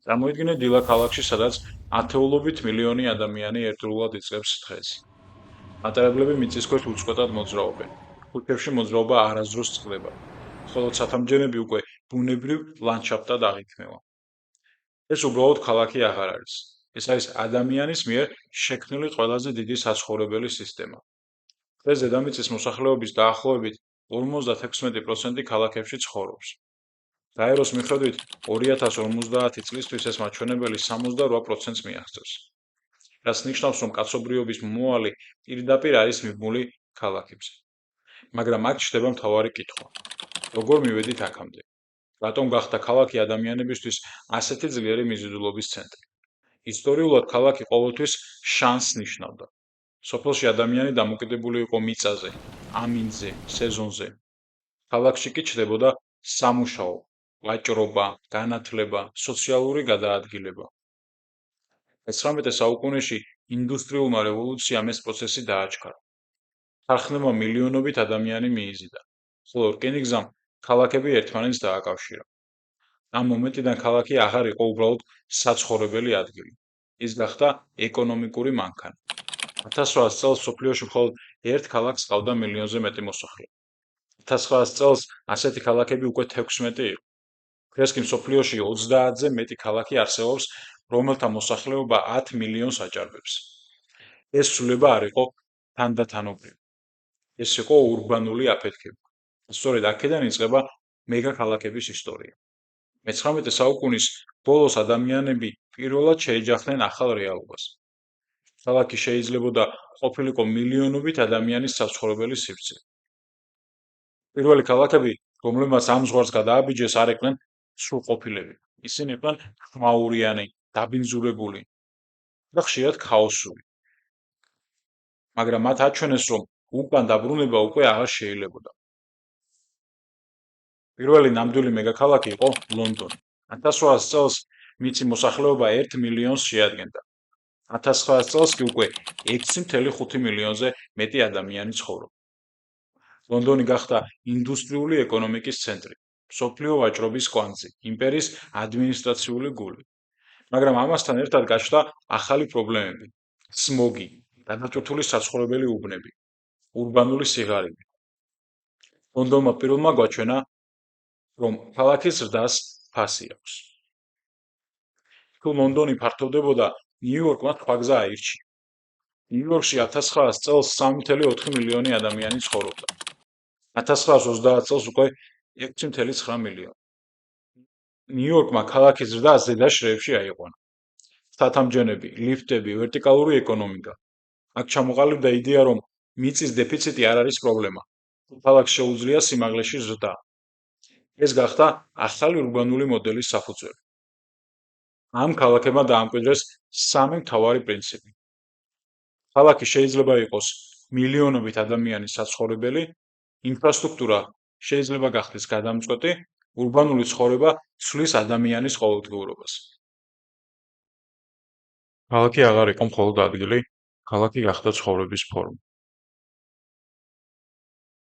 წარმოიდგინეთ დილა ქალაქში, სადაც ათეულობით მილიონი ადამიანი ერთდროულად იწყებს დღეს. მატარებლები მიწისქვეშ უწყვეტად მოძრაობენ. ქუჩებში მოძრაობა არასდროს წყდება, ხოლო ცათამბჯენები უკვე ბუნებრივ ლანდშაფტად აღიქმება. ეს უბრალოდ ქალაქი აღარ არის. ეს არის ადამიანის მიერ შექმნილი ყველაზე დიდი საცხოვრებელი სისტემა. დღეს დედამიწის მოსახლეობის დაახლოებით 56% ქალაქებში ცხოვრობს. გაეროს მიხედვით 2050 წლისთვის ეს მაჩვენებელი 68%-ს მიაღწევს. რაც ნიშნავს, რომ კაცობრიობის მომავალი პირდაპირ არის მიბმული ქალაქებზე. მაგრამ აქ ჩნდება მთავარი კითხვა: როგორ მივედით აქამდე? რატომ გახდა ქალაქი ადამიანებისთვის ასეთი ძლიერი მიზიდულობის ცენტრი? ისტორიულად ქალაქი ყოველთვის შანსს ნიშნავდა. სოფელში ადამიანი დამოკიდებული იყო მიწაზე, ამინდზე, სეზონზე. ქალაქში კი ჩნდებოდა სამუშაო, ვაჭრობა, განათლება, სოციალური გადაადგილება. 19 საუკუნეში ინდუსტრიულმა რევოლუციამ ეს პროცესი დააჩქარა. ქარხნებმა მილიონობით ადამიანი მიიზიდა, ხოლო რკინიგზამ ქალაქები ერთმანეთს დააკავშირა. ამ მომენტიდან ქალაქი აღარ იყო უბრალოდ საცხოვრებელი ადგილი. ის გახდა ეკონომიკური მანქანა. 1800 წელს მსოფლიოში მხოლოდ ერთ ქალაქს ჰყავდა მილიონზე მეტი მოსახლე. 1900 წელს ასეთი ქალაქები უკვე 16 იყო. დღეს კი მსოფლიოში 30-ზე მეტი ქალაქი არსებობს, რომელთა მოსახლეობა 10 მილიონს აჭარბებს. ეს ცვლილება არ იყო თანდათანობრივი. ეს იყო ურბანული აფეთქება. სწორედ აქედან იწყება მეგაქალაქების ისტორია. მე-19 საუკუნის ბოლოს ადამიანები პირველად შეეჯახნენ ახალ რეალობას. ქალაქი შეიძლებოდა ყოფილიყო მილიონობით ადამიანის საცხოვრებელი სივრცე. პირველი ქალაქები, რომლებმაც ამ ზღვარს გადააბიჯეს, არ იყვნენ სრულყოფილები. ისინი იყვნენ ხმაურიანი, დაბინძურებული და ხშირად ქაოსური. მაგრამ მათ აჩვენეს, რომ უკან დაბრუნება უკვე აღარ შეიძლებოდა. პირველი ნამდვილი მეგაქალაქი იყო ლონდონი. 1800 წელს მისი მოსახლეობა 1 მილიონს შეადგენდა. 1900 წელს კი უკვე 6.5 მილიონზე მეტი ადამიანი ცხოვრობდა. ლონდონი გახდა ინდუსტრიული ეკონომიკის ცენტრი, მსოფლიო ვაჭრობის კვანძი, იმპერიის ადმინისტრაციული გული. მაგრამ ამასთან ერთად გაჩნდა ახალი პრობლემები: სმოგი, გადაჭრუთული საცხოვრებელი უბნები, ურბანული სიღარიბე. ლონდონმა პირველმა გვაჩვენა, რომ ქალაქის ზრდას ფასი აქვს. თუ ლონდონი ფართოვდებოდა, ნიუ-იორკმა სხვა გზა აირჩია. ნიუ-იორკში 1900 წელს 3.4 მილიონი ადამიანი ცხოვრობდა. 1930 წელს უკვე 6.9 მილიონი. ნიუ-იორკმა ქალაქის ზრდა ზედა შრეებში აიყვანა. ცათამბჯენები, ლიფტები, ვერტიკალური ეკონომიკა. აქ ჩამოყალიბდა იდეა, რომ მიწის დეფიციტი არ არის პრობლემა. ქალაქს შეუძლია სიმაღლეში ზრდა. ეს გახდა ახალი ურბანული მოდელის საფუძველი. ამ ქალაქებმა დაამკვიდრეს სამი მთავარი პრინციპი. ქალაქი შეიძლება იყოს მილიონობით ადამიანის საცხოვრებელი, ინფრასტრუქტურა შეიძლება გახდეს გადამწყვეტი, ურბანული ცხოვრება ცვლის ადამიანის ყოველდღიურობას. ქალაქი აღარ იყო მხოლოდ ადგილი, ქალაქი გახდა ცხოვრების ფორმა.